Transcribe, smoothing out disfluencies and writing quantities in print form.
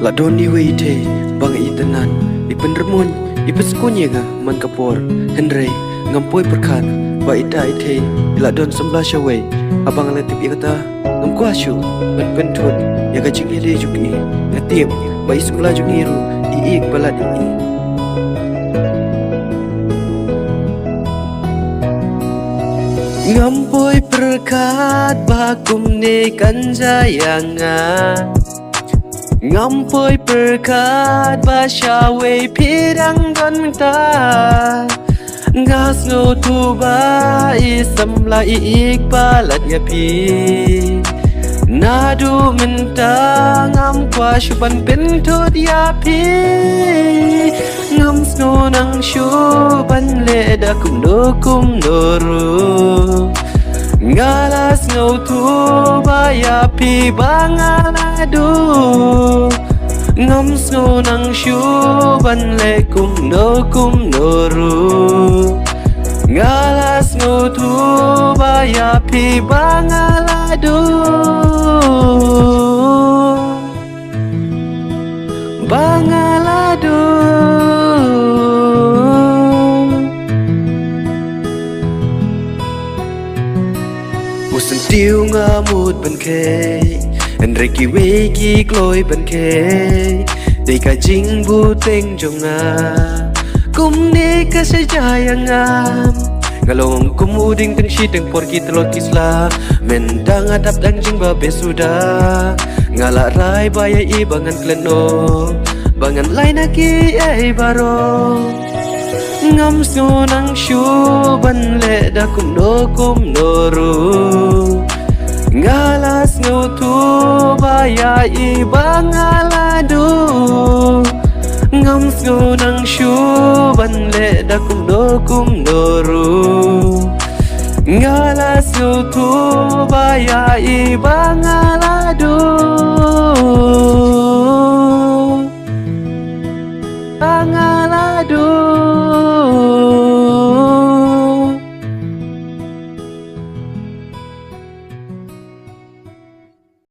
La doni weite bang itanan ipen remun ipes kunye nga man kapor henry ngampoi perkat ba ita ite ila don sembla syawai abang latip ikata ngam kuasyu ben pentut ya gajing ile juki ngatip ba isukla jungiru iik balat ini ngampoi perkat bakum ne kanjayanga ngampoi perkat basyawe pirang don ta ngas ngo tu ba isam la iik balat ngapi nadu minta ngam kwa shuban pentut ya pi ngam sno nang shuban le da kum noru ngalas ngau tu ba ya pi bangaladu ngam sno nang shuban le kum noru ngalas ngau tu ba ya pi bangaladu bangaladu usan tiu ngamut ban ke Enreki weki kloi ban ke dei ka jing bu teng jonga kum ne ka sajaya ngam ngalong kum uding teng shi teng por ki telot kisla mendang adap dang jing ba besuda ngala rai baya I bangan kleno bangan lain aki ai baro ngam sno nang shu ban le da kum noru ngalas ngo tu baya I bangaladu ngam sno nang shu ban le da kum noru ngalas ngo tu baya I bangaladu